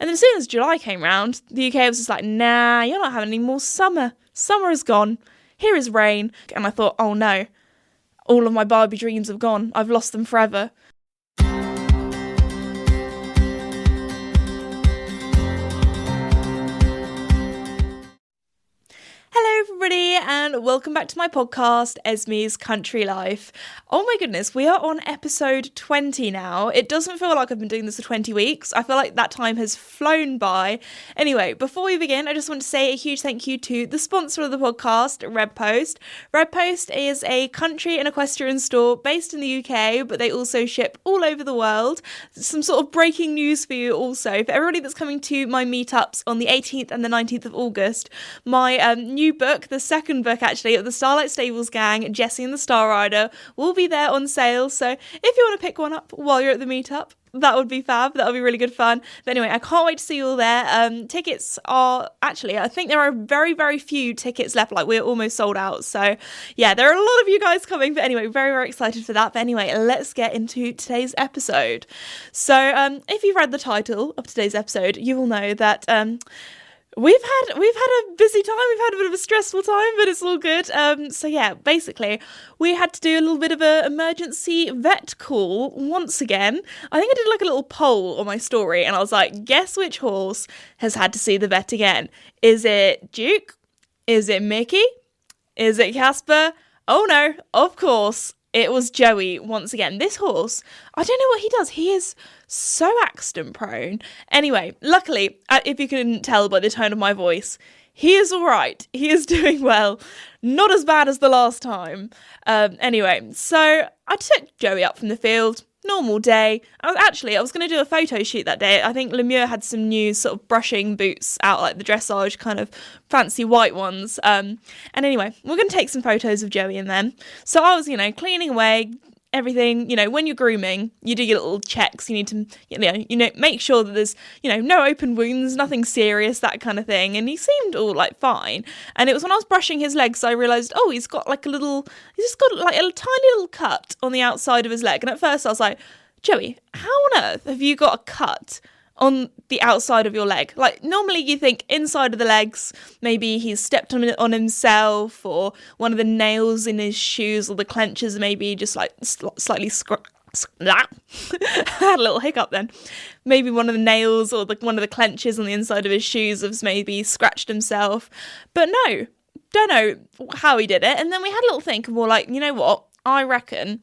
And then as soon as July came round, the UK was just like, nah, you're not having any more summer. Summer is gone. Here is rain. And I thought, oh no, all of my Barbie dreams have gone. I've lost them forever. Hello everybody and welcome back to my podcast, Esme's Country Life. Oh my goodness, we are on episode 20 now. It doesn't feel like I've been doing this for 20 weeks. I feel like that time has flown by. Anyway, before we begin, I just want to say a huge thank you to the sponsor of the podcast, Red Post. Red Post is a country and equestrian store based in the UK, but they also ship all over the world. Some sort of breaking news for you also. For everybody that's coming to my meetups on the 18th and the 19th of August, my new book, the second book actually, of the Starlight Stables gang, Jessie and the Star Rider, will be there on sale. So if you want to pick one up while you're at the meetup, that would be fab. That would be really good fun. But anyway, I can't wait to see you all there. Tickets are actually, I think there are very, very few tickets left. Like, we're almost sold out. So yeah, there are a lot of you guys coming. But anyway, very, very excited for that. But anyway, let's get into today's episode. So if you've read the title of today's episode, you will know that We've had a busy time, we've had a bit of a stressful time, but it's all good. So yeah, basically, we had to do a little bit of an emergency vet call once again. I think I did like a little poll on my story, and I was like, guess which horse has had to see the vet again? Is it Duke? Is it Mickey? Is it Casper? Oh no, of course, it was Joey once again. This horse, I don't know what he does. He is so accident prone. Anyway, luckily, if you can tell by the tone of my voice, he is all right. He is doing well. Not as bad as the last time. Anyway, so I took Joey up from the field. Normal day. I was going to do a photo shoot that day. I think Lemieux had some new sort of brushing boots out, like the dressage kind of fancy white ones. And anyway, we're going to take some photos of Joey and them. So I was, cleaning away everything. When you're grooming, you do your little checks. You need to, make sure that there's, no open wounds, nothing serious, that kind of thing. And he seemed all like fine. And it was when I was brushing his legs, I realised, he's got like a tiny little cut on the outside of his leg. And at first I was like, Joey, how on earth have you got a cut on the outside of your leg? Like, normally you think inside of the legs, maybe he's stepped on himself, or one of the nails in his shoes or the clenches maybe just like slightly I had a little hiccup then. Maybe one of the nails or one of the clenches on the inside of his shoes has maybe scratched himself. But no, don't know how he did it. And then we had a little think, and we're like, you know what? I reckon,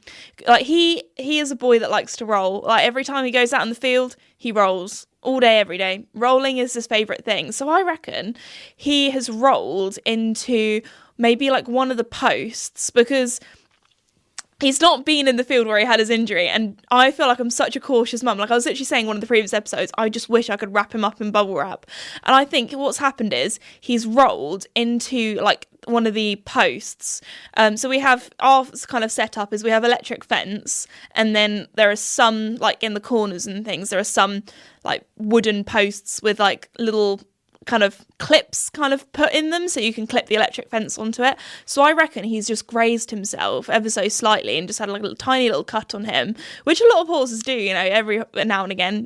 like, he is a boy that likes to roll. Like, every time he goes out in the field, he rolls all day, every day. Rolling is his favourite thing. So I reckon he has rolled into maybe like one of the posts, because he's not been in the field where he had his injury, and I feel like I'm such a cautious mum. Like I was literally saying in one of the previous episodes, I just wish I could wrap him up in bubble wrap. And I think what's happened is he's rolled into like one of the posts. So we have our kind of setup is we have electric fence, and then there are some like in the corners and things, there are some like wooden posts with like little kind of clips kind of put in them, so you can clip the electric fence onto it. So I reckon he's just grazed himself ever so slightly and just had like a tiny little cut on him, which a lot of horses do, every now and again.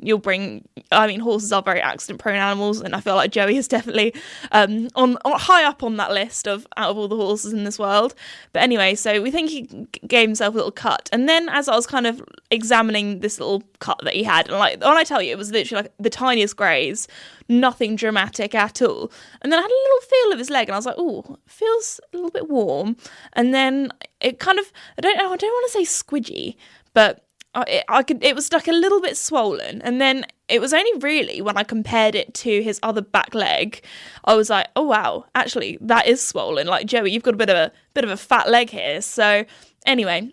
Horses are very accident prone animals, and I feel like Joey is definitely on high up on that list of out of all the horses in this world. But anyway, so we think he gave himself a little cut, and then as I was kind of examining this little cut that he had, and like when I tell you, it was literally like the tiniest graze, nothing dramatic at all. And then I had a little feel of his leg, and I was like, oh, feels a little bit warm. And then it kind of, I don't want to say squidgy, but it was like a little bit swollen. And then it was only really when I compared it to his other back leg, I was like, oh wow, actually that is swollen. Like, Joey, you've got a bit of a fat leg here. So anyway,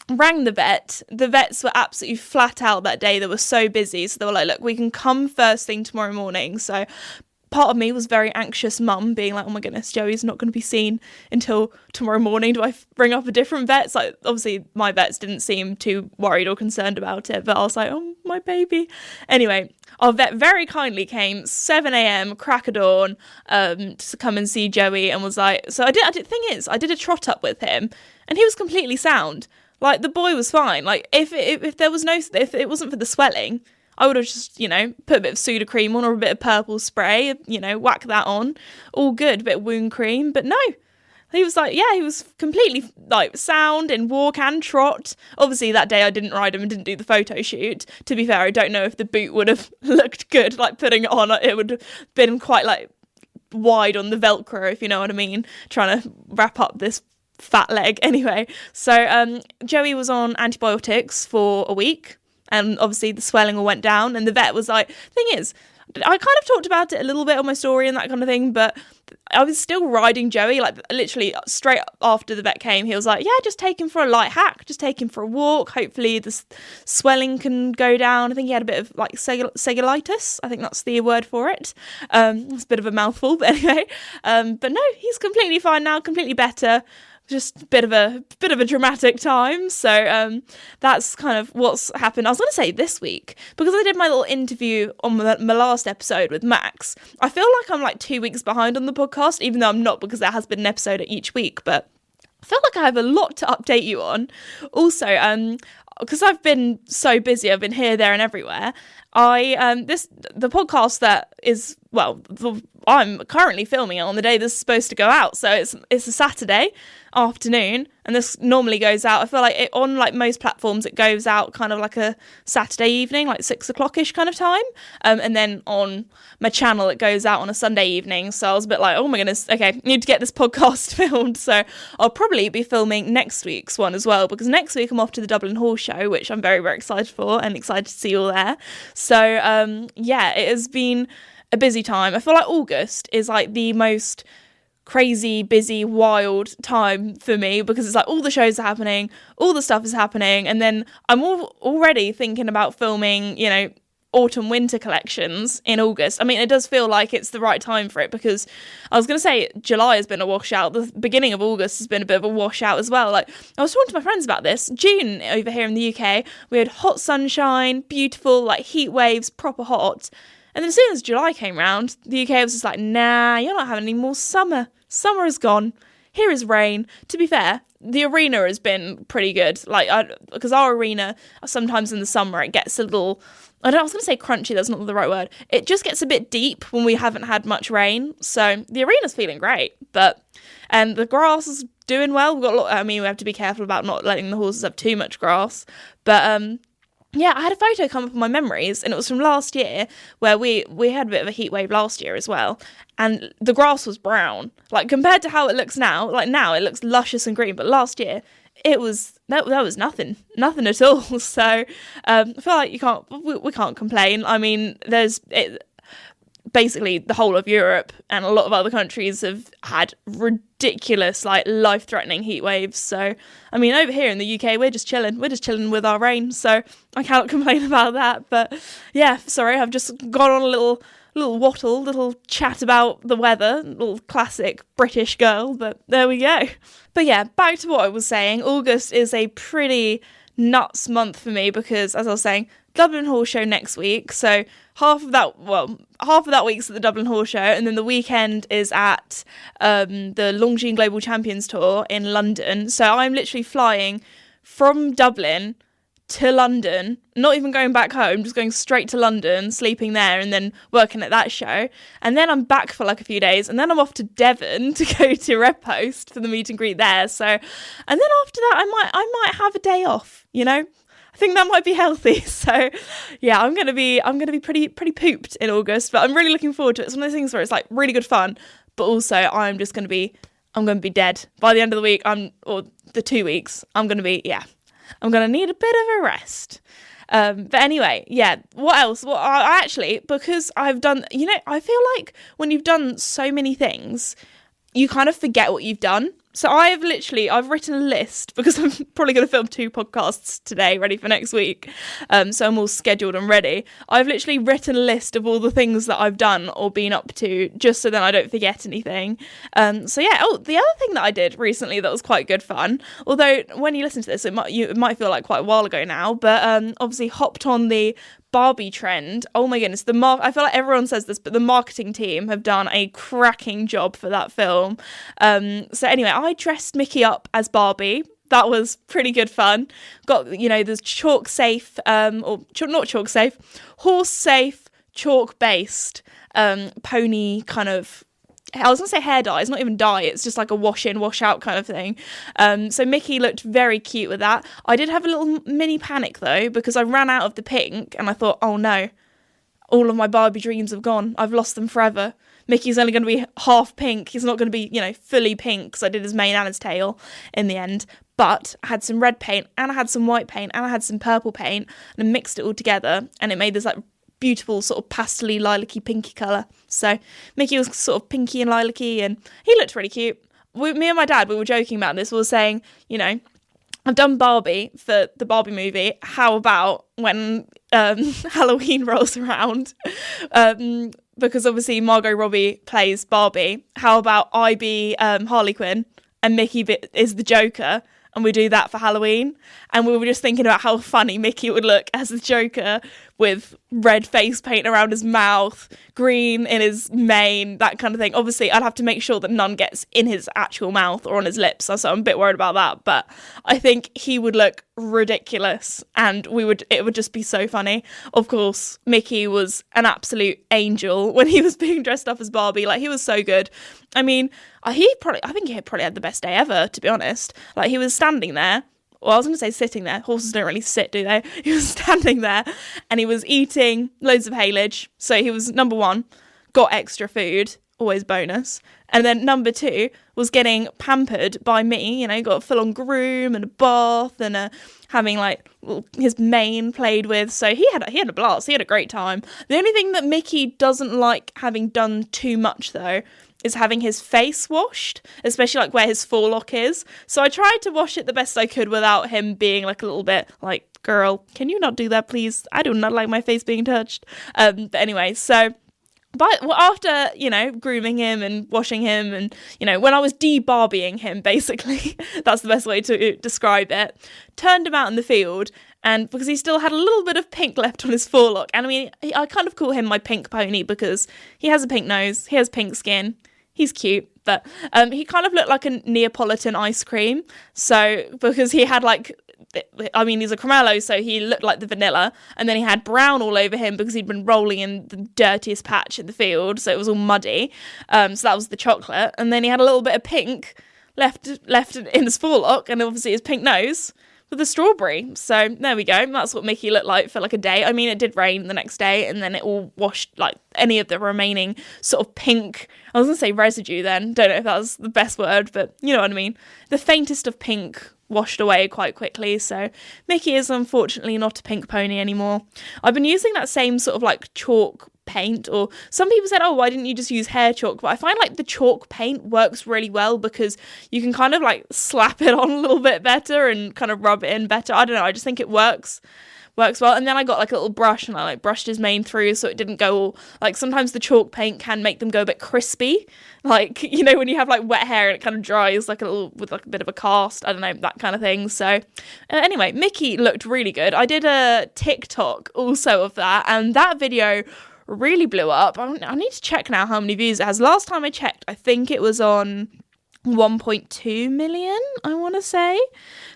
rang the vet. The vets were absolutely flat out that day. They were so busy. So they were like, look, we can come first thing tomorrow morning. So part of me was very anxious mum, being like, oh my goodness, Joey's not going to be seen until tomorrow morning. Do I bring up a different vet? So obviously my vets didn't seem too worried or concerned about it, but I was like, oh, my baby. Anyway, our vet very kindly came 7 a.m, crack of dawn, to come and see Joey, and was like, so I did a trot up with him, and he was completely sound. Like, the boy was fine. Like, if it wasn't for the swelling, I would have just, put a bit of Sudocrem on or a bit of purple spray, whack that on. All good, a bit of wound cream. But no, he was like, he was completely like sound in walk and trot. Obviously that day I didn't ride him and didn't do the photo shoot. To be fair, I don't know if the boot would have looked good, like putting it on. It would have been quite like wide on the Velcro, if you know what I mean, trying to wrap up this fat leg. Anyway, so Joey was on antibiotics for a week, and obviously the swelling all went down, and the vet was like, thing is, I kind of talked about it a little bit on my story and that kind of thing, but I was still riding Joey, like literally straight after the vet came. He was like, just take him for a light hack, just take him for a walk, hopefully the swelling can go down. I think he had a bit of like cellulitis, I think that's the word for it. It's a bit of a mouthful, but anyway, but no, he's completely fine now, completely better. Just a bit of a dramatic time. So that's kind of what's happened. I was going to say this week, because I did my little interview on my last episode with Max. I feel like I'm like 2 weeks behind on the podcast, even though I'm not, because there has been an episode each week. But I feel like I have a lot to update you on. Also, because I've been so busy, I've been here, there, and everywhere. The podcast that is, I'm currently filming it on the day this is supposed to go out, so it's a Saturday afternoon, and this normally goes out, I feel like on like most platforms it goes out kind of like a Saturday evening, like 6:00ish kind of time, and then on my channel it goes out on a Sunday evening. So I was a bit like, oh my goodness, okay, need to get this podcast filmed. So I'll probably be filming next week's one as well, because next week I'm off to the Dublin Horse Show, which I'm very, very excited for and excited to see you all there. So it has been a busy time. I feel like August is like the most crazy, busy, wild time for me, because it's like all the shows are happening, all the stuff is happening, and then I'm already thinking about filming, autumn winter collections in August. I mean, it does feel like it's the right time for it, because I was going to say July has been a washout, the beginning of August has been a bit of a washout as well. Like, I was talking to my friends about this. June over here in the UK, we had hot sunshine, beautiful, like heat waves, proper hot. And then as soon as July came round, the UK was just like, nah, you're not having any more summer. Summer is gone. Here is rain. To be fair, the arena has been pretty good. Like, because our arena, sometimes in the summer, it gets a little, I was going to say crunchy, that's not the right word. It just gets a bit deep when we haven't had much rain. So the arena's feeling great. And the grass is doing well. We have to be careful about not letting the horses have too much grass. But, I had a photo come up in my memories, and it was from last year, where we had a bit of a heat wave last year as well, and the grass was brown. Like, compared to how it looks now, like now it looks luscious and green, but last year it was that was nothing at all. So I feel like we can't complain. I mean, basically the whole of Europe and a lot of other countries have had ridiculous, like, life-threatening heat waves. So, I mean, over here in the UK, we're just chilling with our rain, so I cannot complain about that. But yeah, sorry, I've just gone on a little chat about the weather, little classic British girl, but there we go. But yeah, back to what I was saying. August is a pretty nuts month for me, because, as I was saying, Dublin Horse Show next week, so half of that week's at the Dublin Horse Show, and then the weekend is at the Longines Global Champions Tour in London. So I'm literally flying from Dublin to London, not even going back home, just going straight to London, sleeping there, and then working at that show. And then I'm back for like a few days, and then I'm off to Devon to go to Red Post for the meet and greet there. So, and then after that, I might have a day off, I think that might be healthy. So yeah, I'm gonna be pretty pooped in August, but I'm really looking forward to it. It's one of those things where it's like really good fun, but also I'm gonna be dead by the end of the week. Or the 2 weeks. I'm gonna need a bit of a rest. But anyway, yeah, what else? Well, I actually, because I've done, I feel like when you've done so many things, you kind of forget what you've done. So I've written a list, because I'm probably going to film 2 podcasts today, ready for next week. So I'm all scheduled and ready. I've literally written a list of all the things that I've done or been up to, just so then I don't forget anything. So yeah, the other thing that I did recently that was quite good fun, although when you listen to this, it might feel like quite a while ago now, but obviously hopped on the Barbie trend. Oh my goodness, I feel like everyone says this, but the marketing team have done a cracking job for that film. So anyway, I dressed Mickey up as Barbie that was pretty good fun. Got, the chalk safe, not chalk safe, horse safe, chalk based pony kind of, I was going to say hair dye. It's not even dye. It's just like a wash in, wash out kind of thing. So Mickey looked very cute with that. I did have a little mini panic though, because I ran out of the pink and I thought, oh no, all of my Barbie dreams have gone. I've lost them forever. Mickey's only going to be half pink. He's not going to be, fully pink, because I did his mane and his tail in the end. But I had some red paint and I had some white paint and I had some purple paint, and I mixed it all together and it made this like beautiful sort of pastel-y, lilac-y, pinky colour. So Mickey was sort of pinky and lilac-y, and he looked really cute. Me and my dad, we were joking about this. We were saying, I've done Barbie for the Barbie movie. How about when Halloween rolls around? Because obviously Margot Robbie plays Barbie. How about I be Harley Quinn and Mickey is the Joker, and we do that for Halloween? And we were just thinking about how funny Mickey would look as the Joker, with red face paint around his mouth, green in his mane, that kind of thing. Obviously, I'd have to make sure that none gets in his actual mouth or on his lips, so I'm a bit worried about that. But I think he would look ridiculous, and it would just be so funny. Of course, Mickey was an absolute angel when he was being dressed up as Barbie. Like, he was so good. I mean, I think he probably had the best day ever, to be honest. Like, he was standing there. Well, I was going to say sitting there. Horses don't really sit, do they? He was standing there and he was eating loads of haylage. So he was, number one, got extra food, always bonus. And then number two was getting pampered by me, got a full-on groom and a bath and having like his mane played with. So he had a blast. He had a great time. The only thing that Mickey doesn't like having done too much, though, is having his face washed, especially like where his forelock is. So I tried to wash it the best I could without him being like a little bit like, girl, can you not do that, please? I do not like my face being touched. But anyway, so after, grooming him and washing him and, when I was de-Barbieing him, basically, that's the best way to describe it, turned him out in the field, and because he still had a little bit of pink left on his forelock. And I mean, I kind of call him my pink pony because he has a pink nose, he has pink skin, he's cute, but he kind of looked like a Neapolitan ice cream. So, because he had he's a Cremello, so he looked like the vanilla, and then he had brown all over him because he'd been rolling in the dirtiest patch in the field, so it was all muddy. So that was the chocolate, and then he had a little bit of pink left in his forelock, and obviously his pink nose with a strawberry. So there we go. That's what Mickey looked like for like a day. I mean, it did rain the next day, and then it all washed like any of the remaining sort of pink, I was gonna say residue then, don't know if that was the best word, but you know what I mean, the faintest of pink washed away quite quickly. So Mickey is unfortunately not a pink pony anymore. I've been using that same sort of like chalk paint, or some people said, oh, why didn't you just use hair chalk? But I find like the chalk paint works really well because you can kind of like slap it on a little bit better and kind of rub it in better. I don't know, I just think it works well. And then I got like a little brush and I like brushed his mane through so it didn't go all, like sometimes the chalk paint can make them go a bit crispy, like, when you have like wet hair and it kind of dries like a little with like a bit of a cast, I don't know, that kind of thing. So anyway, Mickey looked really good. I did a TikTok also of that, and that video really blew up. I need to check now how many views it has. Last time I checked, I think it was on 1.2 million, I want to say.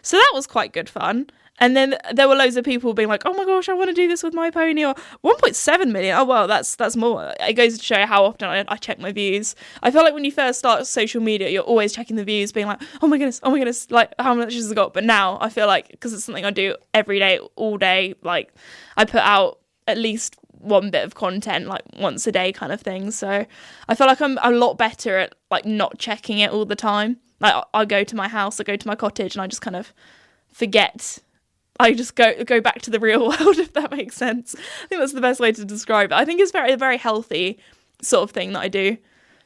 So that was quite good fun. And then there were loads of people being like, oh my gosh, I want to do this with my pony, or 1.7 million. Oh, well, that's more. It goes to show how often I check my views. I feel like when you first start social media, you're always checking the views, being like, oh my goodness, like, how much has it got? But now I feel like, because it's something I do every day, all day, like, I put out at least one bit of content, like, once a day kind of thing. So I feel like I'm a lot better at, like, not checking it all the time. Like, I go to my house, I go to my cottage, and I just kind of forget. I just go back to the real world, if that makes sense. I think that's the best way to describe it. I think it's a very healthy sort of thing that I do,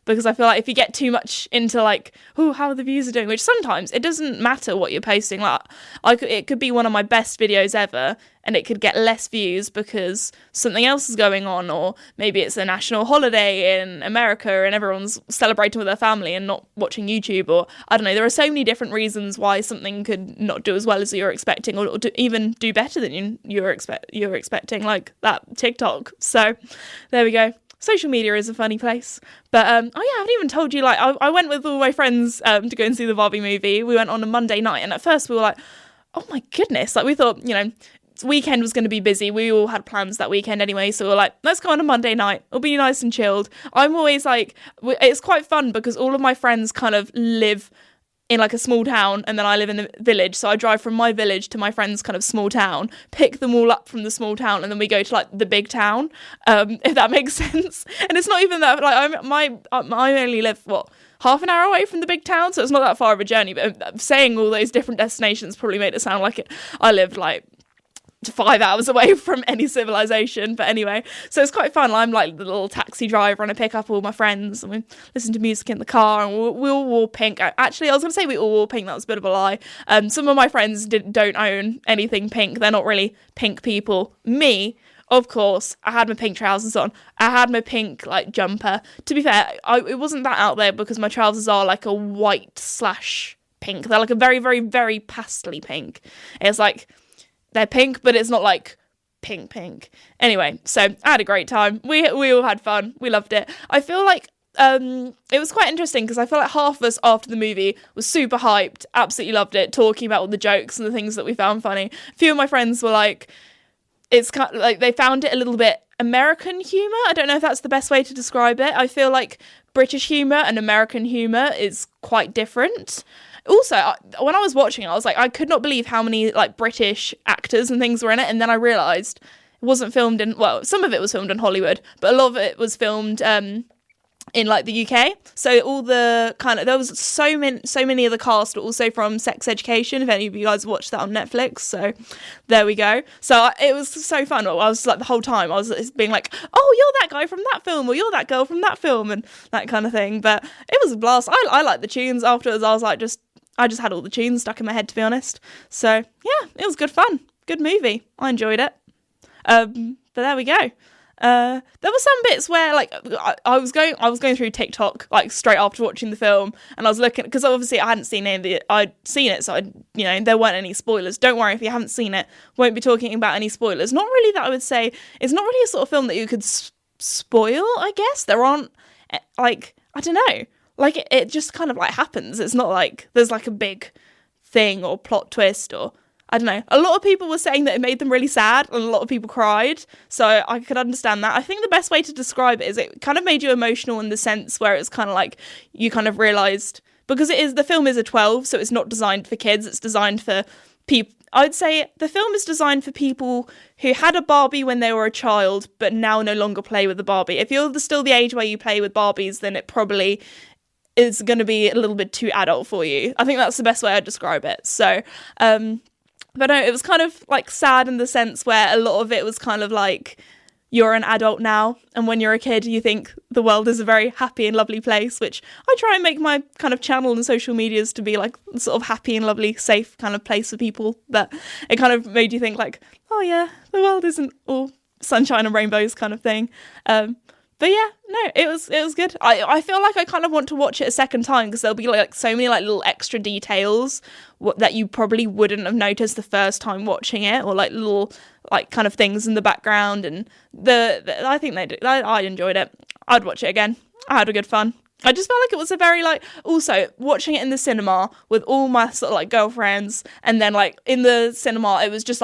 because I feel like if you get too much into like, oh, how the views are doing, which sometimes it doesn't matter what you're posting. Like, it could be one of my best videos ever, and it could get less views because something else is going on, or maybe it's a national holiday in America and everyone's celebrating with their family and not watching YouTube, or I don't know. There are so many different reasons why something could not do as well as you're expecting, or even do better than you're expecting, like that TikTok. So there we go. social media is a funny place. But oh yeah, I haven't even told you, like, I went with all my friends to go and see the Barbie movie. We went on a Monday night, and at first we were like, oh my goodness, like we thought, weekend was going to be busy. We all had plans that weekend anyway, so we were like, let's go on a Monday night. It'll be nice and chilled. I'm always like, it's quite fun because all of my friends kind of live in like a small town, and then I live in the village, so I drive from my village to my friend's kind of small town, pick them all up from the small town, and then we go to like the big town, if that makes sense. And it's not even that, like, I only live half an hour away from the big town, so it's not that far of a journey. But saying all those different destinations probably made it sound like I lived like 5 hours away from any civilization. But anyway, so it's quite fun. I'm like the little taxi driver, and I pick up all my friends, and we listen to music in the car, and we all wore pink. Actually, I was going to say we all wore pink. That was a bit of a lie. Some of my friends don't own anything pink. They're not really pink people. Me, of course, I had my pink trousers on. I had my pink like jumper. To be fair, it wasn't that out there because my trousers are like a white/pink. They're like a very, very, very pastely pink. It's like, they're pink, but it's not like pink. Anyway, so I had a great time. We all had fun. We loved it. I feel like it was quite interesting because I feel like half of us after the movie was super hyped, absolutely loved it, talking about all the jokes and the things that we found funny. A few of my friends were like, it's kind of like they found it a little bit American humour. I don't know if that's the best way to describe it. I feel like British humour and American humour is quite different. Also, when I was watching it, I was like, I could not believe how many like British actors and things were in it. And then I realised it wasn't filmed some of it was filmed in Hollywood, but a lot of it was filmed in like the UK. So all the there was so many of the cast were also from Sex Education, if any of you guys watched that on Netflix. So there we go. So it was so fun. I was like, the whole time I was being like, oh, you're that guy from that film, or you're that girl from that film, and that kind of thing. But it was a blast. I liked the tunes afterwards. I was like, I just had all the tunes stuck in my head, to be honest. So yeah, it was good fun. Good movie. I enjoyed it. But there we go. There were some bits where like I was going through TikTok like straight after watching the film, and I was looking because obviously I hadn't seen I'd seen it, so there weren't any spoilers. Don't worry if you haven't seen it. Won't be talking about any spoilers. Not really that I would say. It's not really a sort of film that you could spoil. I guess there aren't like, I don't know. Like, it just kind of, like, happens. It's not like there's, like, a big thing or plot twist or, I don't know. A lot of people were saying that it made them really sad, and a lot of people cried, so I could understand that. I think the best way to describe it is it kind of made you emotional in the sense where it's kind of like you kind of realised, because the film is a 12, so it's not designed for kids, it's designed for people. I'd say the film is designed for people who had a Barbie when they were a child, but now no longer play with the Barbie. If you're still the age where you play with Barbies, then it probably is going to be a little bit too adult for you. I think that's the best way I'd describe it. So, but no, it was kind of like sad in the sense where a lot of it was kind of like, you're an adult now, and when you're a kid, you think the world is a very happy and lovely place, which I try and make my kind of channel and social medias to be like sort of happy and lovely, safe kind of place for people. But it kind of made you think like, oh yeah, the world isn't all sunshine and rainbows kind of thing. But yeah, no, it was good. I feel like I kind of want to watch it a second time because there'll be like so many like little extra details that you probably wouldn't have noticed the first time watching it, or like little like kind of things in the background, and I think they did. I enjoyed it. I'd watch it again. I had a good fun. I just felt like it was a very like, also watching it in the cinema with all my sort of like girlfriends, and then like in the cinema it was just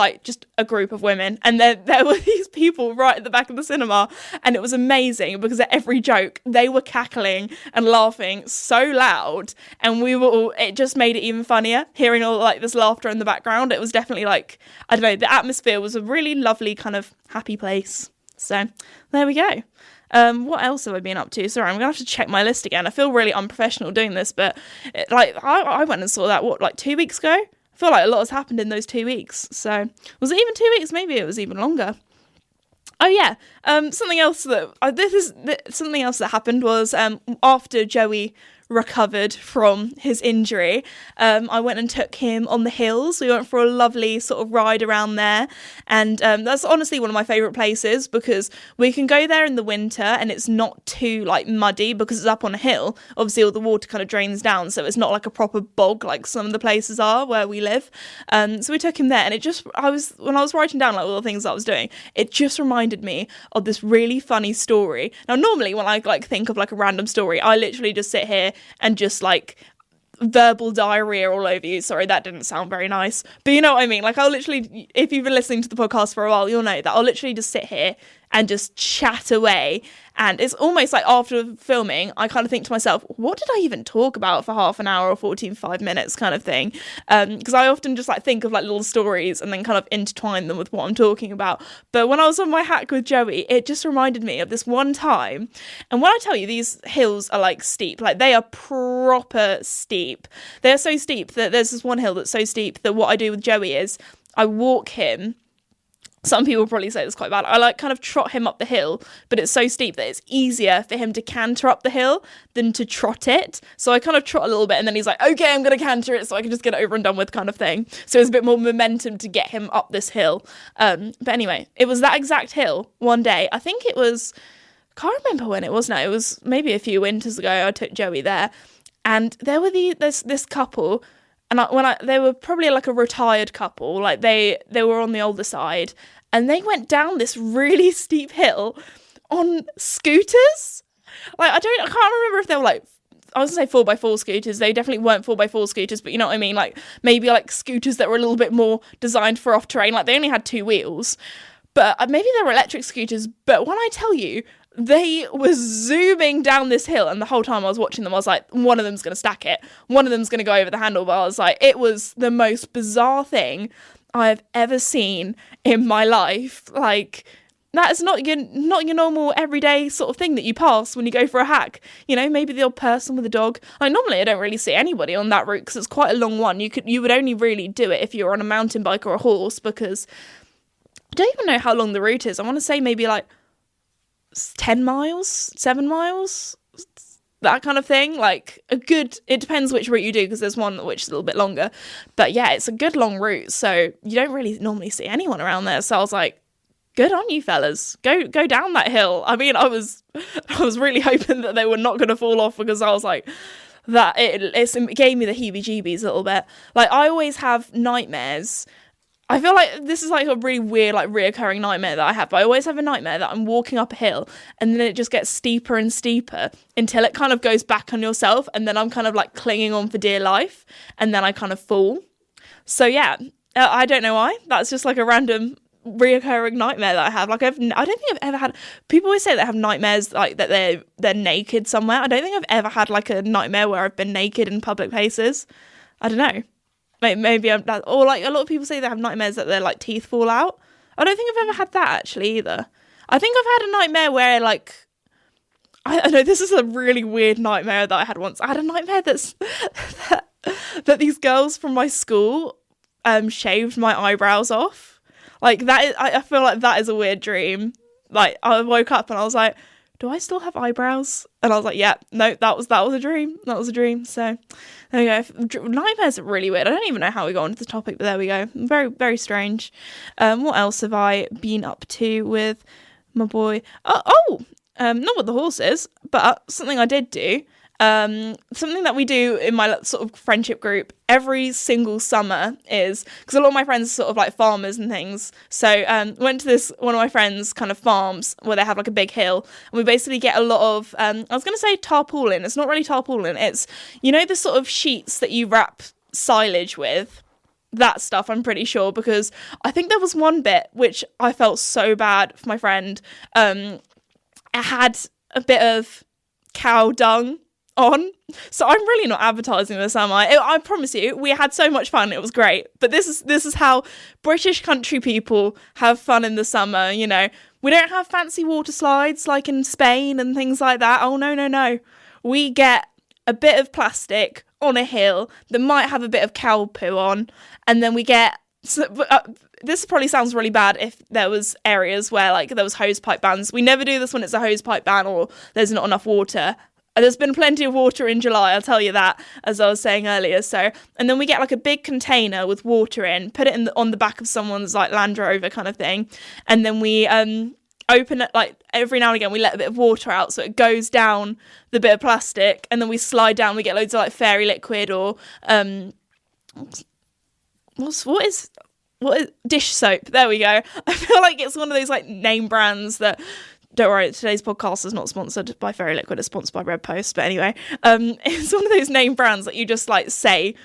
a group of women, and there were these people right at the back of the cinema, and it was amazing because at every joke they were cackling and laughing so loud, and it just made it even funnier hearing all like this laughter in the background. It was definitely like, I don't know, the atmosphere was a really lovely kind of happy place. So there we go. What else have I been up to? Sorry, I'm gonna have to check my list again. I feel really unprofessional doing this, but I went and saw that like 2 weeks ago. I feel like a lot has happened in those 2 weeks. So was it even 2 weeks? Maybe it was even longer. Oh yeah. Something else that happened was after Joey recovered from his injury, I went and took him on the hills. We went for a lovely sort of ride around there, and that's honestly one of my favourite places because we can go there in the winter and it's not too like muddy because it's up on a hill. Obviously all the water kind of drains down, so it's not like a proper bog like some of the places are where we live. So we took him there, and when I was writing down like all the things that I was doing, it just reminded me of this really funny story. Now normally when I like think of like a random story, I literally just sit here and just like verbal diarrhea all over you. Sorry, that didn't sound very nice, but you know what I mean. Like I'll literally, if you've been listening to the podcast for a while, you'll know that I'll literally just sit here and just chat away. And it's almost like after filming, I kind of think to myself, what did I even talk about for half an hour or 45 minutes kind of thing? Because I often just like think of like little stories and then kind of intertwine them with what I'm talking about. But when I was on my hack with Joey, it just reminded me of this one time. And when I tell you, these hills are like steep, like they are proper steep. They're so steep that there's this one hill that's so steep that what I do with Joey is I walk him. Some people probably say it's quite bad. I like kind of trot him up the hill, but it's so steep that it's easier for him to canter up the hill than to trot it. So I kind of trot a little bit and then he's like, okay, I'm going to canter it so I can just get it over and done with kind of thing. So it's a bit more momentum to get him up this hill. But anyway, it was that exact hill one day. I think it was, can't remember when it was now. It was maybe a few winters ago. I took Joey there and there were this couple. And they were probably like a retired couple, like they were on the older side, and they went down this really steep hill on scooters. Like I can't remember if they were like, I was gonna say 4x4 scooters. They definitely weren't 4x4 scooters, but you know what I mean. Like maybe like scooters that were a little bit more designed for off terrain. Like they only had 2 wheels, but maybe they were electric scooters. But when I tell you, they were zooming down this hill, and the whole time I was watching them, I was like, one of them's going to stack it. One of them's going to go over the handlebars. Like, it was the most bizarre thing I've ever seen in my life. Like, that is not your normal everyday sort of thing that you pass when you go for a hack. You know, maybe the odd person with a dog. Like, normally I don't really see anybody on that route because it's quite a long one. You would only really do it if you're on a mountain bike or a horse, because I don't even know how long the route is. I want to say maybe like 10 miles, 7 miles, that kind of thing. Like it depends which route you do, because there's one which is a little bit longer, but yeah, it's a good long route, so you don't really normally see anyone around there. So I was like, good on you fellas, go down that hill. I mean, I was really hoping that they were not going to fall off, because I was like, that it gave me the heebie-jeebies a little bit. Like I always have nightmares. I feel like this is like a really weird, like reoccurring nightmare that I have. But I always have a nightmare that I'm walking up a hill and then it just gets steeper and steeper until it kind of goes back on yourself. And then I'm kind of like clinging on for dear life. And then I kind of fall. So yeah, I don't know why. That's just like a random reoccurring nightmare that I have. Like I don't think I've ever had, people always say they have nightmares like that they're naked somewhere. I don't think I've ever had like a nightmare where I've been naked in public places. I don't know. Maybe I'm that, or like a lot of people say they have nightmares that their like teeth fall out. I don't think I've ever had that actually either. I think I've had a nightmare where like, I know this is a really weird nightmare that I had once. I had a nightmare that these girls from my school shaved my eyebrows off. Like that is, I feel like that is a weird dream. Like I woke up and I was like, do I still have eyebrows? And I was like, yeah, no, that was a dream. That was a dream. So there we go. Nightmares are really weird. I don't even know how we got onto the topic, but there we go. Very, very strange. What else have I been up to with my boy? Not with the horses, but something I did do. Something that we do in my sort of friendship group every single summer is, because a lot of my friends are sort of like farmers and things, so went to this one of my friends' kind of farms where they have like a big hill, and we basically get a lot of I was going to say tarpaulin. It's not really tarpaulin, it's, you know, the sort of sheets that you wrap silage with, that stuff, I'm pretty sure, because I think there was one bit which I felt so bad for my friend. It had a bit of cow dung on, so I'm really not advertising this, am I? I promise you, we had so much fun, it was great. But this is how British country people have fun in the summer. You know, we don't have fancy water slides like in Spain and things like that. Oh no, we get a bit of plastic on a hill that might have a bit of cow poo on, and then we get this probably sounds really bad if there was areas where like there was hose pipe bans. We never do this when it's a hose pipe ban or there's not enough water. there's been plenty of water in July, I'll tell you that, as I was saying earlier. So, and then we get like a big container with water in, put it on the back of someone's like Land Rover kind of thing, and then we open it, like every now and again we let a bit of water out so it goes down the bit of plastic, and then we slide down, we get loads of like fairy liquid or what is dish soap. There we go. I feel like it's one of those like name brands that, don't worry, today's podcast is not sponsored by Fairy Liquid, it's sponsored by Red Post, but anyway, it's one of those name brands that you just like say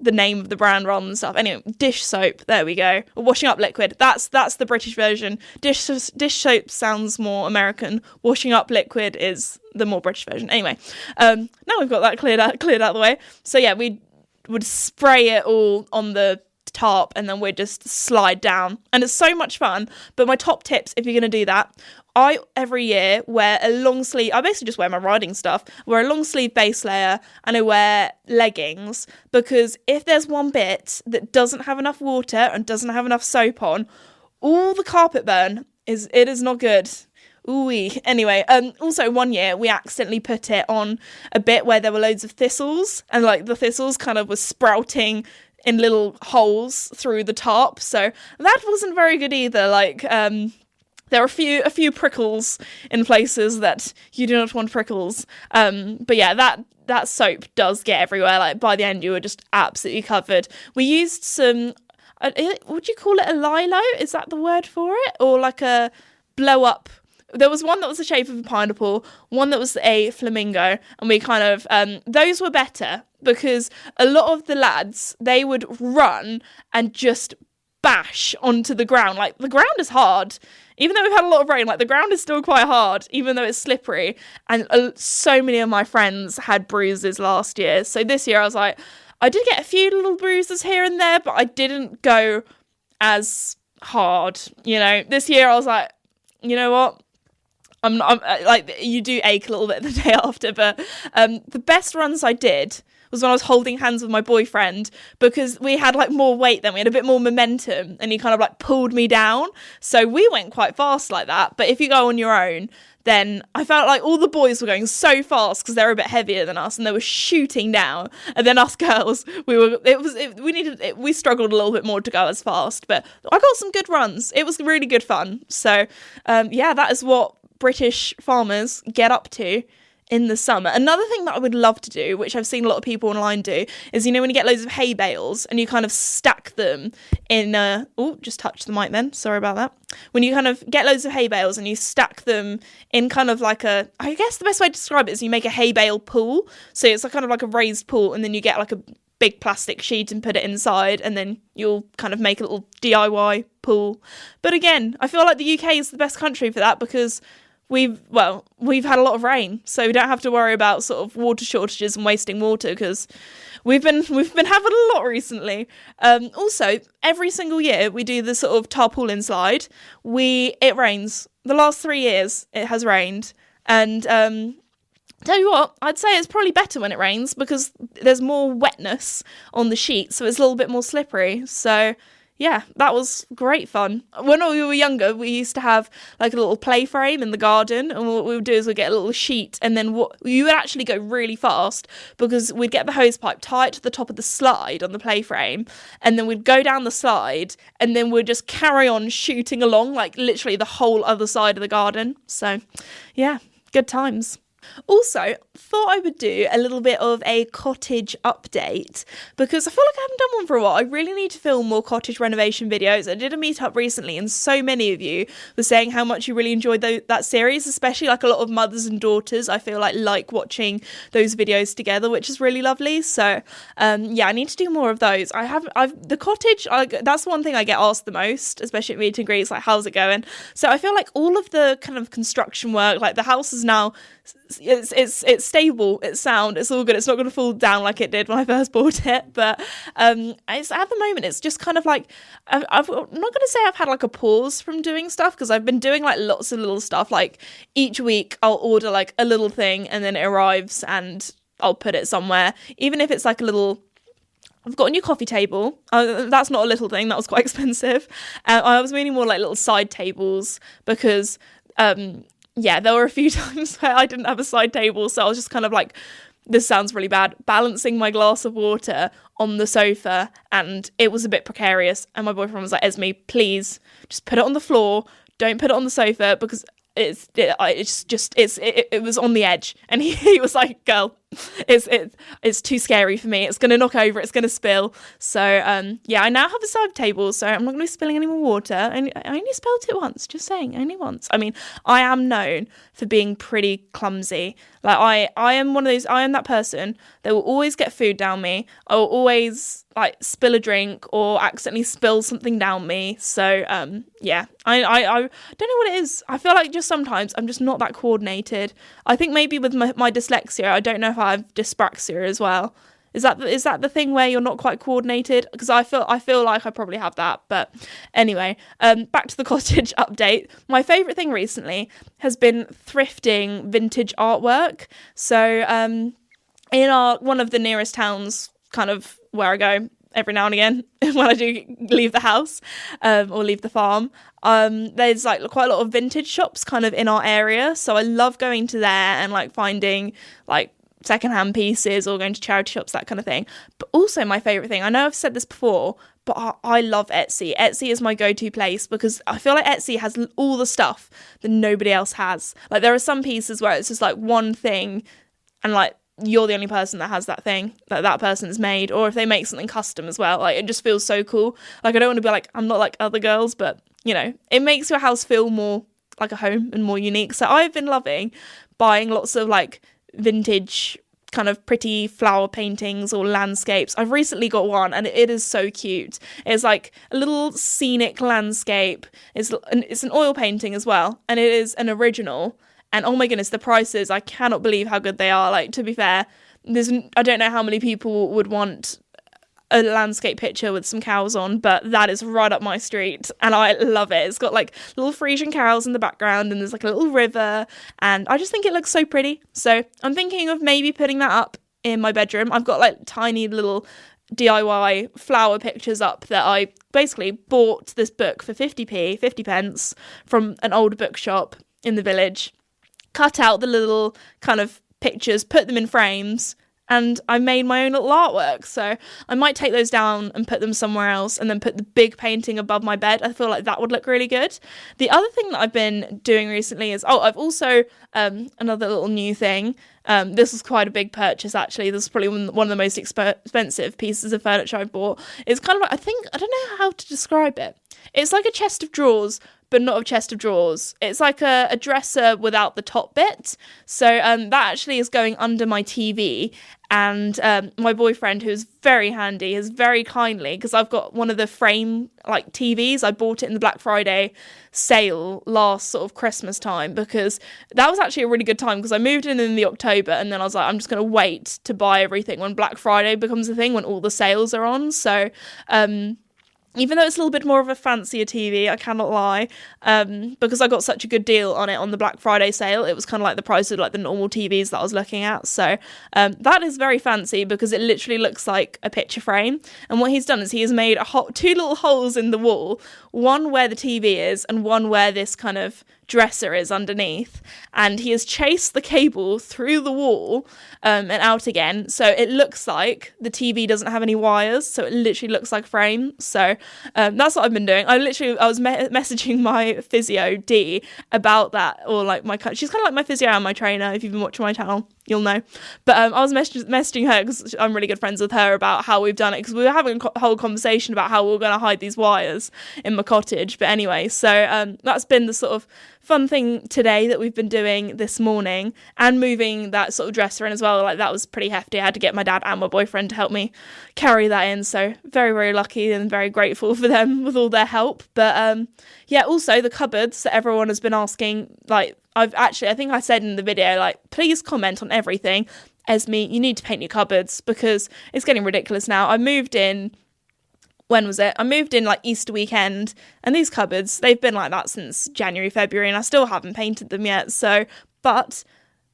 the name of the brand rather than stuff. Anyway, dish soap, there we go. Or washing up liquid, that's the British version. Dish soap sounds more American. Washing up liquid is the more British version. Anyway, now we've got that cleared out of the way. So yeah, we would spray it all on the tarp and then we'd just slide down, and it's so much fun. But my top tips, if you're going to do that, I every year wear a long sleeve, I basically just wear my riding stuff, wear a long sleeve base layer, and I wear leggings, because if there's one bit that doesn't have enough water and doesn't have enough soap on, all the carpet burn is not good. Ooh-wee. Anyway, also one year we accidentally put it on a bit where there were loads of thistles, and like the thistles kind of was sprouting in little holes through the top, so that wasn't very good either. Like there are a few prickles in places that you do not want prickles. But yeah, that soap does get everywhere. Like by the end, you were just absolutely covered. We used some, would you call it a lilo? Is that the word for it? Or like a blow up? There was one that was the shape of a pineapple, one that was a flamingo, and we kind of, those were better because a lot of the lads, they would run and just bash onto the ground. Like the ground is hard. Even though we've had a lot of rain, like the ground is still quite hard, even though it's slippery. And so many of my friends had bruises last year. So this year I was like, I did get a few little bruises here and there, but I didn't go as hard, you know. This year I was like, you know what? I'm like, you do ache a little bit the day after, but the best runs I did was when I was holding hands with my boyfriend, because we had like more weight then, we had a bit more momentum, and he kind of like pulled me down. So we went quite fast like that. But if you go on your own, then I felt like all the boys were going so fast because they were a bit heavier than us and they were shooting down. And then us girls, we struggled a little bit more to go as fast, but I got some good runs. It was really good fun. So yeah, that is what British farmers get up to in the summer. Another thing that I would love to do, which I've seen a lot of people online do, is, you know, when you get loads of hay bales and you kind of stack them in just touched the mic then, sorry about that. When you kind of get loads of hay bales and you stack them in kind of like I guess the best way to describe it is you make a hay bale pool. So it's kind of like a raised pool, and then you get like a big plastic sheet and put it inside, and then you'll kind of make a little DIY pool. But again, I feel like the UK is the best country for that, because we've had a lot of rain, so we don't have to worry about sort of water shortages and wasting water, because we've been having a lot recently. Also, every single year we do the sort of tarpaulin slide. It rains. The last 3 years it has rained, and tell you what, I'd say it's probably better when it rains, because there's more wetness on the sheet, so it's a little bit more slippery. So yeah, that was great fun. When we were younger, we used to have like a little play frame in the garden, and what we would do is we'd get a little sheet, and then you would actually go really fast, because we'd get the hose pipe, tie it to the top of the slide on the play frame, and then we'd go down the slide, and then we'd just carry on shooting along, like literally the whole other side of the garden. So yeah, good times. Also, thought I would do a little bit of a cottage update, because I feel like I haven't done one for a while. I really need to film more cottage renovation videos. I did a meetup recently, and so many of you were saying how much you really enjoyed that series, especially like a lot of mothers and daughters. I feel like watching those videos together, which is really lovely. So yeah, I need to do more of those. The cottage, that's one thing I get asked the most, especially at meet and greets, like, how's it going? So I feel like all of the kind of construction work, like the house is now, it's stable, it's sound, it's all good. It's not going to fall down like it did when I first bought it, but it's at the moment it's just kind of like I'm not going to say I've had like a pause from doing stuff, because I've been doing like lots of little stuff. Like each week I'll order like a little thing, and then it arrives and I'll put it somewhere, even if it's like a little. I've got a new coffee table. That's not a little thing, that was quite expensive. I was meaning more like little side tables, because yeah, there were a few times where I didn't have a side table, so I was just kind of like, this sounds really bad, balancing my glass of water on the sofa, and it was a bit precarious. And my boyfriend was like, Esme, please just put it on the floor, don't put it on the sofa, because it was on the edge. And he was like, girl, it's too scary for me, it's gonna knock over, it's gonna spill. So yeah, I now have a side table, so I'm not gonna be spilling any more water. And I only spilled it once, just saying, only once. I mean, I am known for being pretty clumsy. Like I am one of those, I am that person that will always get food down me. I will always like spill a drink or accidentally spill something down me. So yeah, I don't know what it is. I feel like just sometimes I'm just not that coordinated. I think maybe with my dyslexia, I don't know if I have dyspraxia as well. Is that the thing where you're not quite coordinated? Because I feel like I probably have that. But anyway, back to the cottage update. My favourite thing recently has been thrifting vintage artwork. So in one of the nearest towns, kind of where I go every now and again when I do leave the house or leave the farm, there's like quite a lot of vintage shops kind of in our area. So I love going to there and like finding like secondhand pieces or going to charity shops, that kind of thing. But also my favourite thing, I know I've said this before, but I love Etsy. Etsy is my go-to place because I feel like Etsy has all the stuff that nobody else has. Like there are some pieces where it's just like one thing and like you're the only person that has that thing that person's made, or if they make something custom as well, like it just feels so cool. Like I don't want to be like, I'm not like other girls, but you know, it makes your house feel more like a home and more unique. So I've been loving buying lots of like vintage kind of pretty flower paintings or landscapes. I've recently got one and it is so cute. It's like a little scenic landscape. It's an oil painting as well, and it is an original. And oh my goodness, the prices, I cannot believe how good they are. Like, to be fair, I don't know how many people would want a landscape picture with some cows on, but that is right up my street and I love it. It's got like little Frisian cows in the background and there's like a little river, and I just think it looks so pretty. So I'm thinking of maybe putting that up in my bedroom. I've got like tiny little DIY flower pictures up that I basically bought this book for 50 pence from an old bookshop in the village, cut out the little kind of pictures, put them in frames, and I made my own little artwork. So I might take those down and put them somewhere else and then put the big painting above my bed. I feel like that would look really good. The other thing that I've been doing recently is, I've also, another little new thing. This was quite a big purchase, actually. This is probably one of the most expensive pieces of furniture I've bought. It's kind of like, I don't know how to describe it. It's like a chest of drawers, but not a chest of drawers. It's like a dresser without the top bit. So that actually is going under my TV. And my boyfriend, who's very handy, has very kindly, because I've got one of the frame like TVs. I bought it in the Black Friday sale last sort of Christmas time, because that was actually a really good time, because I moved in the October, and then I was like, I'm just going to wait to buy everything when Black Friday becomes a thing, when all the sales are on. So even though it's a little bit more of a fancier TV, I cannot lie, because I got such a good deal on it on the Black Friday sale. It was kind of like the price of like the normal TVs that I was looking at. So that is very fancy, because it literally looks like a picture frame. And what he's done is he has made two little holes in the wall, one where the TV is and one where this kind of dresser is underneath, and he has chased the cable through the wall and out again, so it looks like the TV doesn't have any wires, so it literally looks like a frame. So that's what I've been doing. I was messaging my physio D about that, or like she's kind of like my physio and my trainer. If you've been watching my channel, you'll know. But I was messaging her, because I'm really good friends with her, about how we've done it, because we were having a whole conversation about how we were going to hide these wires in my cottage. But anyway, so that's been the sort of fun thing today that we've been doing this morning, and moving that sort of dresser in as well. Like, that was pretty hefty. I had to get my dad and my boyfriend to help me carry that in, so very, very lucky and very grateful for them with all their help. But yeah, also the cupboards that everyone has been asking, like, I think I said in the video, like, please comment on everything. Esme, you need to paint your cupboards, because it's getting ridiculous now. I moved in, when was it? I moved in like Easter weekend, and these cupboards, they've been like that since January, February, and I still haven't painted them yet. So, but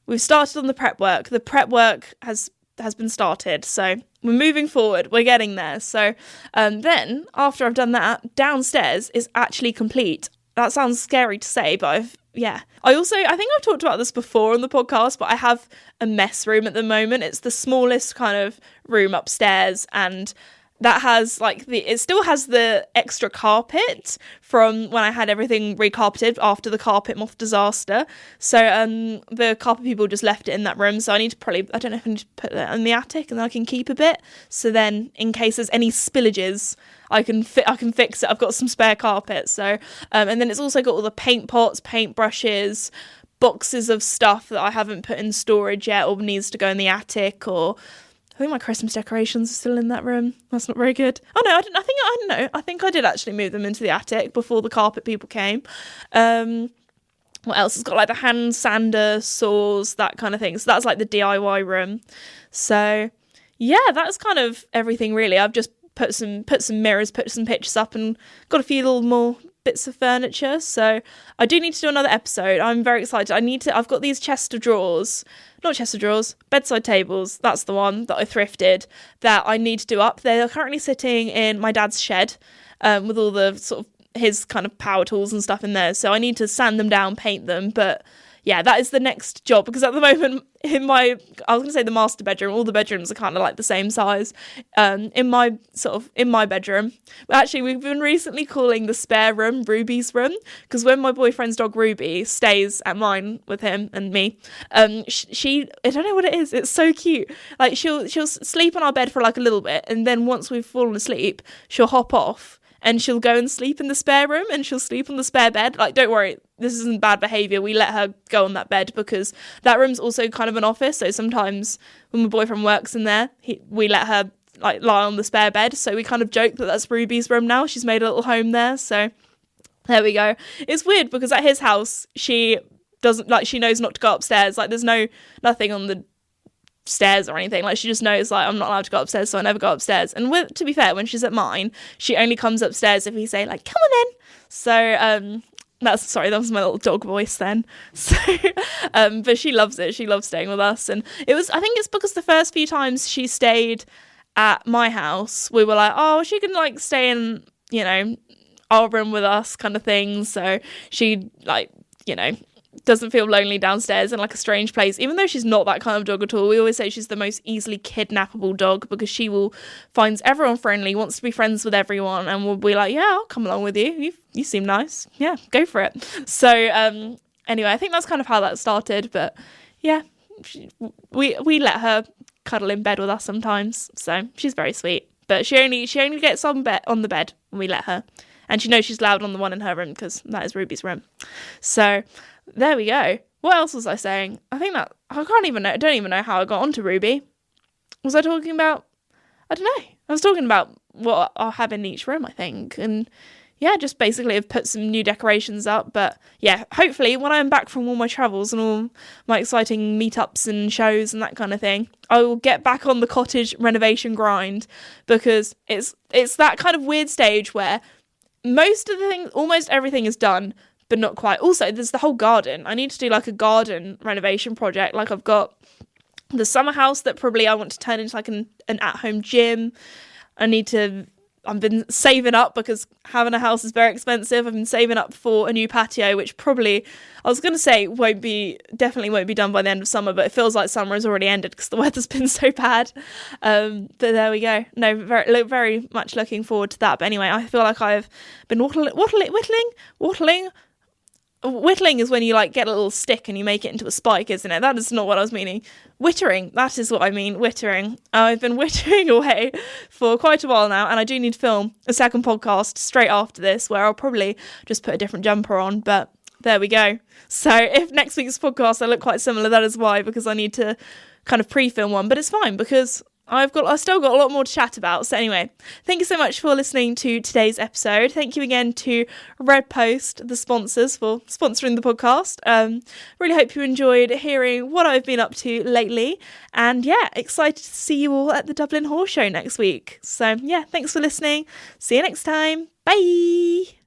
we've started on the prep work. The prep work has been started, so we're moving forward. We're getting there. So then, after I've done that, downstairs is actually complete. That sounds scary to say, but yeah. I think I've talked about this before on the podcast, but I have a mess room at the moment. It's the smallest kind of room upstairs, and that has it still has the extra carpet from when I had everything recarpeted after the carpet moth disaster. So the carpet people just left it in that room. So I need to I don't know if I need to put that in the attic and then I can keep a bit. So then in case there's any spillages, I can fix it. I've got some spare carpet. So and then it's also got all the paint pots, paint brushes, boxes of stuff that I haven't put in storage yet or needs to go in the attic, or I think my Christmas decorations are still in that room. That's not very good. Oh no, I think I did actually move them into the attic before the carpet people came. What else? It's got like the hand sander, saws, that kind of thing. So that's like the DIY room. So yeah, that's kind of everything really. I've just put some mirrors, put some pictures up, and got a few little more bits of furniture. So I do need to do another episode. I'm very excited. I've got these bedside tables, that's the one that I thrifted, that I need to do up. They're currently sitting in my dad's shed with all the sort of his kind of power tools and stuff in there. So I need to sand them down, paint them, but yeah, that is the next job, because at the moment I was going to say the master bedroom, all the bedrooms are kind of like the same size. In my bedroom, but actually we've been recently calling the spare room Ruby's room, because when my boyfriend's dog Ruby stays at mine with him and me, she I don't know what it is, it's so cute. Like she'll sleep on our bed for like a little bit, and then once we've fallen asleep, she'll hop off and she'll go and sleep in the spare room, and she'll sleep on the spare bed. Like, don't worry, this isn't bad behaviour. We let her go on that bed because that room's also kind of an office. So sometimes when my boyfriend works in there, we let her like lie on the spare bed. So we kind of joke that that's Ruby's room now. She's made a little home there. So there we go. It's weird because at his house, she knows not to go upstairs. Like, there's nothing on the stairs or anything. Like, she just knows, like, I'm not allowed to go upstairs, so I never go upstairs. And to be fair, when she's at mine, she only comes upstairs if we say, like, come on in. So that was my little dog voice then. So but she loves it. She loves staying with us. And I think it's because the first few times she stayed at my house, we were like, oh, she can like stay in, our room with us kind of thing. So she, like, doesn't feel lonely downstairs in like a strange place, even though she's not that kind of dog at all. We always say she's the most easily kidnappable dog, because she finds everyone friendly, wants to be friends with everyone, and will be like, yeah, I'll come along with you. You seem nice. Yeah, go for it. So anyway, I think that's kind of how that started. But yeah, we let her cuddle in bed with us sometimes, so she's very sweet. But she only gets on the bed when we let her, and she knows she's loud on the one in her room because that is Ruby's room. So there we go. What else was I saying? I don't even know how I got onto Ruby. Was I talking about, I don't know. I was talking about what I'll have in each room, I think. And yeah, just basically I've put some new decorations up. But yeah, hopefully when I'm back from all my travels and all my exciting meetups and shows and that kind of thing, I will get back on the cottage renovation grind, because it's that kind of weird stage where almost everything is done, but not quite. Also, there's the whole garden. I need to do like a garden renovation project. Like, I've got the summer house that probably I want to turn into like an at-home gym. I've been saving up because having a house is very expensive. I've been saving up for a new patio, which probably, I was going to say definitely won't be done by the end of summer, but it feels like summer has already ended because the weather's been so bad. But there we go. No, very much looking forward to that. But anyway, I feel like I've been whittling. Whittling is when you like get a little stick and you make it into a spike, isn't it? That is not what I was meaning. Wittering, that is what I mean, wittering. I've been wittering away for quite a while now, and I do need to film a second podcast straight after this where I'll probably just put a different jumper on, but there we go. So if next week's podcast I look quite similar, that is why, because I need to kind of pre-film one, but it's fine because I've still got a lot more to chat about. So anyway, thank you so much for listening to today's episode. Thank you again to Red Post, the sponsors, for sponsoring the podcast. Really hope you enjoyed hearing what I've been up to lately. And yeah, excited to see you all at the Dublin Horse Show next week. So yeah, thanks for listening. See you next time. Bye.